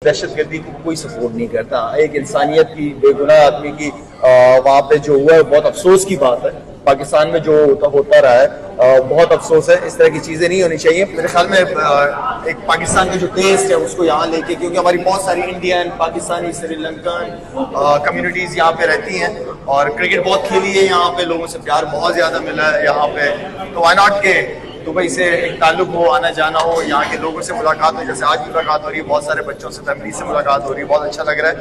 दहशतगर्दी को कोई सपोर्ट नहीं करता। एक इंसानियत की, बेगुनाह आदमी की वहाँ पे जो हुआ है बहुत अफसोस की बात है। पाकिस्तान में जो होता रहा है बहुत अफसोस है। इस तरह की चीजें नहीं होनी चाहिए। मेरे ख्याल में एक पाकिस्तान का जो टेस्ट है उसको यहाँ लेके, क्योंकि हमारी बहुत सारी इंडियन, पाकिस्तानी, श्रीलंकन कम्युनिटीज यहाँ पे रहती हैं और क्रिकेट बहुत खेली है यहाँ पे, लोगों से प्यार बहुत ज्यादा मिला है यहाँ पे। तो वाई नॉट के दुबई से एक ताल्लुक हो, आना जाना हो, यहाँ के लोगों से मुलाकात हो, जैसे आज मुलाकात हो रही है, बहुत सारे बच्चों से, फैमिली से मुलाकात हो रही है, बहुत अच्छा लग रहा है।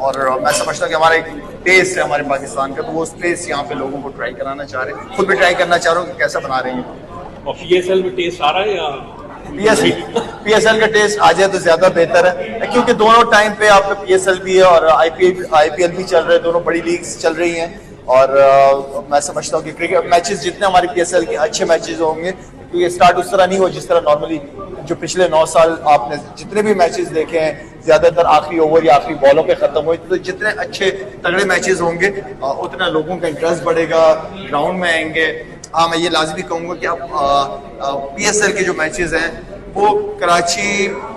और मैं समझता हूँ कि हमारा एक टेस्ट है हमारे पाकिस्तान का, तो वो टेस्ट यहाँ पे लोगों को ट्राई कराना चाह रहे हैं, खुद भी ट्राई करना चाह रहा हूँ कि कैसा बना रहे हैं। और PSL में टेस्ट आ रहा है या PSL का टेस्ट आ जाए तो ज्यादा बेहतर है, क्योंकि दोनों टाइम पे आपका PSL भी है और IPL भी चल रहे हैं, दोनों बड़ी लीग्स चल रही हैं। और मैं समझता हूँ कि क्रिकेट मैचेस जितने हमारे PSL के अच्छे मैचेस होंगे, क्योंकि स्टार्ट उस तरह नहीं हो जिस तरह नॉर्मली जो पिछले 9 साल आपने जितने भी मैचेस देखे हैं ज्यादातर आखिरी ओवर या आखिरी बॉलों पे खत्म हुए, तो जितने अच्छे तगड़े मैचेस होंगे उतना लोगों का इंटरेस्ट बढ़ेगा, ग्राउंड में आएंगे। हाँ, मैं ये लाजमी कहूँगा कि आप PSL के जो मैचेस हैं वो कराची,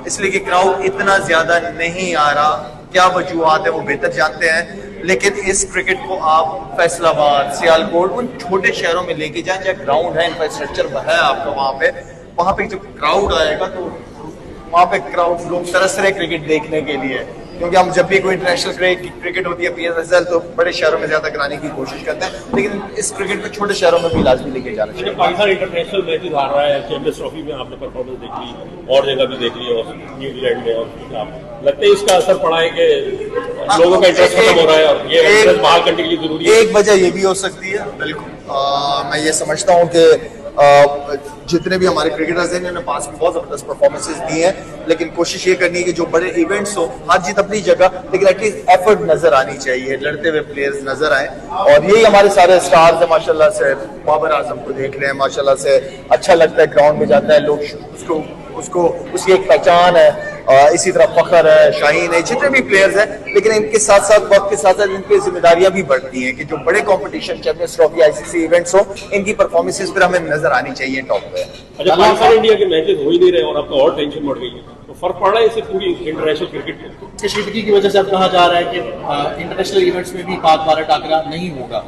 इसलिए कि क्राउड इतना ज्यादा नहीं आ रहा, क्या वजूहत है वो बेहतर जानते हैं, लेकिन इस क्रिकेट को आप फैसलाबाद, सियालकोट, उन छोटे शहरों में लेके जाएं जहाँ ग्राउंड है, इंफ्रास्ट्रक्चर है आपका, वहाँ पे जब क्राउड आएगा तो वहाँ पे क्राउड, लोग तरस रहे क्रिकेट देखने के लिए। क्योंकि हम जब भी कोई इंटरनेशनल क्रिकेट होती है PSL तो बड़े शहरों में ज्यादा कराने की कोशिश करते हैं, लेकिन इस क्रिकेट को छोटे शहरों में भी लाजमी लेके जाना चाहिए। पाकिस्तान इंटरनेशनल मैचेस हार रहा है, चैंपियंस ट्रॉफी में आपने परफॉर्मेंस देख ली और जगह भी देख ली और न्यूजीलैंड में, और लगता है इसका असर पड़ा है कि लोगों का इंटरेस्ट खत्म हो रहा है और ये इंटरेस्ट बहाल करने के लिए जरूरी है। एक वजह ये भी हो सकती है, बिल्कुल। मैं ये समझता हूँ कि जितने भी हमारे क्रिकेटर्स हैं इन्होंने पास में बहुत जबरदस्त परफॉर्मेंसेस दी हैं, लेकिन कोशिश ये करनी है कि जो बड़े इवेंट्स हो, हार जीत अपनी जगह, लेकिन एटलीस्ट एफर्ट नजर आनी चाहिए, लड़ते हुए प्लेयर्स नजर आए। और यही हमारे सारे स्टार्स हैं माशाल्लाह से। बाबर आजम को देख लें, माशाल्लाह से अच्छा लगता है, ग्राउंड में जाता है, लोग उसको उसकी एक पहचान है। इसी तरह फखर है, शाहीन है, जितने भी प्लेयर्स हैं, लेकिन इनके साथ साथ वक्त के साथ साथ इनकी जिम्मेदारियां भी बढ़ती हैं कि जो बड़े competition, champions trophy, ICC events हो, इनकी परफॉर्मेंसेस पर हमें नजर आनी चाहिए टॉप पे। अच्छा, पाकिस्तान इंडिया के मैचेस हो ही नहीं रहे और अब तो और टेंशन बढ़ गई है, तो फर्क पड़ रहा है इससे पूरी इंटरनेशनल क्रिकेट में? कशीदगी की वजह से अब कहा जा रहा है कि इंटरनेशनल इवेंट्स में भी पाक भारत टाकरा नहीं होगा।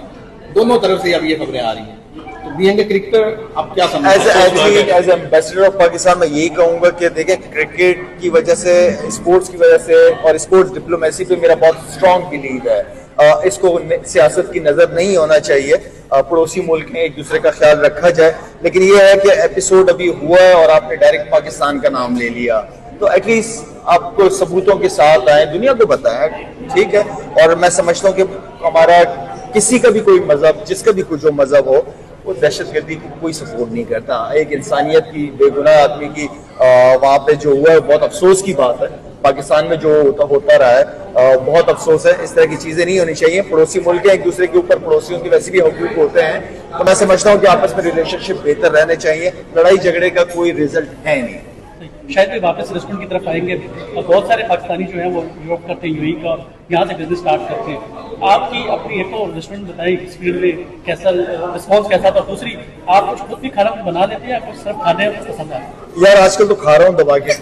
दोनों तरफ से अब ये खबरें आ रही हैं, तो बीइंग ए क्रिकेटर आप क्या समझते हैं? एज एम्बेसडर ऑफ पाकिस्तान मैं यही कहूंगा कि देखिए, क्रिकेट की वजह से, स्पोर्ट्स की वजह से और स्पोर्ट्स डिप्लोमेसी पे मेरा बहुत स्ट्रॉन्ग बिलीव है। इसको सियासत की नजर नहीं होना चाहिए, पड़ोसी मुल्क में एक दूसरे का ख्याल रखा जाए, लेकिन ये है कि एपिसोड अभी हुआ है और आपने डायरेक्ट पाकिस्तान का नाम ले लिया, तो एटलीस्ट आपको सबूतों के साथ आए, दुनिया को बताएं, ठीक है। और मैं समझता हूँ कि हमारा किसी का भी कोई मजहब, जिसका भी कोई जो मजहब हो, वो दहशतगर्दी को कोई सपोर्ट नहीं करता। एक इंसानियत की, बेगुनाह आदमी की वहाँ पे जो हुआ है बहुत अफसोस की बात है। पाकिस्तान में जो होता रहा है बहुत अफसोस है। इस तरह की चीजें नहीं होनी चाहिए। पड़ोसी मुल्क हैं, एक दूसरे के ऊपर पड़ोसियों के वैसे भी हकूक होते हैं, तो मैं समझता हूँ कि आपस में रिलेशनशिप बेहतर रहने चाहिए। लड़ाई झगड़े का कोई रिजल्ट है नहीं। शायद वे वापस रेस्टोरेंट की तरफ आएंगे और बहुत सारे पाकिस्तानी जो है वो यूरोप करते हैं, UAE का, और यहाँ से बिजनेस स्टार्ट करते हैं। आपकी अपनी एक तो रेस्टोरेंट बताइए, इस फील्ड में कैसा रिस्पॉन्स कैसा था? दूसरी, आप कुछ खुद भी खाना बना लेते हैं या कुछ सिर्फ खाने पसंद आता है? यार आजकल तो खा रहा हूँ दबा के।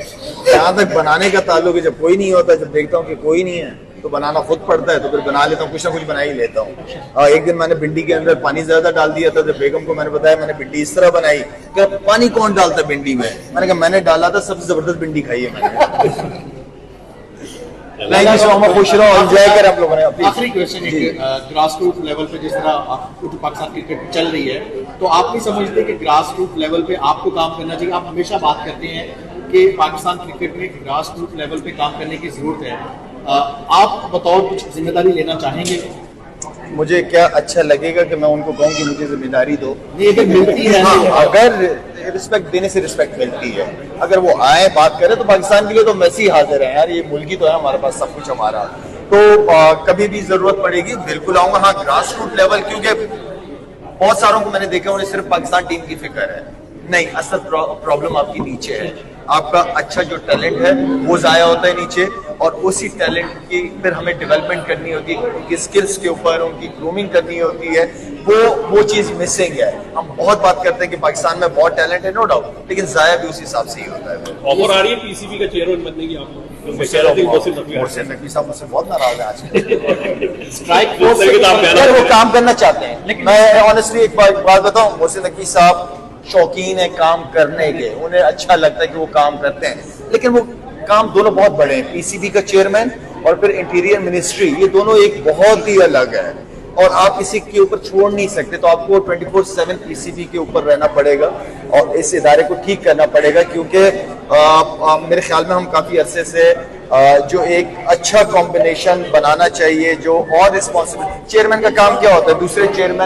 जहाँ तक बनाने का ताल्लुक है, जब कोई नहीं होता, जब देखता हूँ कि कोई नहीं है तो बनाना खुद पड़ता है, तो फिर बना लेता हूँ, कुछ ना कुछ बना ही लेता हूँ। एक दिन मैंने भिंडी के अंदर पानी ज्यादा डाल दिया था, जब बेगम को मैंने बताया मैंने भिंडी इस तरह बनाई, क्या पानी कौन डालता है भिंडी में? मैंने कहा मैंने डाला था, सबसे जबरदस्त भिंडी खाई है मैंने। खुश रहो, एंजॉय करें आप लोगों ने। आखिरी क्वेश्चन, ग्रास रूट लेवल पे जिस तरह पाकिस्तान क्रिकेट चल रही है, तो आप नहीं समझते कि ग्रास रूट लेवल पे आपको काम करना चाहिए? आप हमेशा बात करते हैं कि पाकिस्तान क्रिकेट में ग्रास रूट लेवल पे काम करने की जरूरत है। आप बतौर कुछ जिम्मेदारी लेना चाहेंगे? मुझे क्या अच्छा लगेगा कि मैं उनको कहूँ कि मुझे जिम्मेदारी दो, ये अगर मिलती है। हाँ, अगर रिस्पेक्ट देने से रिस्पेक्ट मिलती है, अगर वो आए बात करें, तो पाकिस्तान के लिए तो मैसी ही हाजिर है यार, ये मुल्क ही तो है हमारे पास, सब कुछ हमारा। तो कभी भी जरूरत पड़ेगी बिल्कुल आऊंगा। हाँ, ग्रास रूट लेवल, क्योंकि बहुत सारों को मैंने देखा उन्हें सिर्फ पाकिस्तान टीम की फिक्र है। नहीं, असल प्रॉब्लम आपकी नीचे है। आपका अच्छा जो टैलेंट है वो जाया होता है नीचे, और उसी टैलेंट की फिर हमें डेवलपमेंट करनी होती है, उनकी स्किल्स के ऊपर उनकी ग्रूमिंग करनी होती है। वो चीज़ मिसिंग है। हम बहुत बात करते हैं कि पाकिस्तान में बहुत टैलेंट है, नो डाउट, लेकिन जाया भी उसी हिसाब से ही होता है। ऑफर आ रही है पीसीबी का चेयरमैन बनने की आपको? मोहसिन नकवी साहब मुझसे बहुत नाराज है आज। स्ट्राइक फोर्स यार वो काम करना चाहते हैं। मैं ऑनेस्टली एक बात बताऊं, मोहसिन नकवी साहब शौकीन है काम करने के, उन्हें अच्छा लगता है कि वो काम करते हैं, लेकिन वो काम दोनों बहुत बड़े हैं। पीसीबी का चेयरमैन और फिर इंटीरियर मिनिस्ट्री, ये दोनों एक बहुत ही अलग है और आप किसी के ऊपर छोड़ नहीं सकते। तो आपको 24/7 पीसीबी के ऊपर रहना पड़ेगा और इस इदारे को ठीक करना पड़ेगा, क्योंकि मेरे ख्याल में हम काफी अरसे से जो एक अच्छा कॉम्बिनेशन बनाना चाहिए, जो और रिस्पॉन्सिबल। चेयरमैन का काम क्या होता है? दूसरे चेयरमैन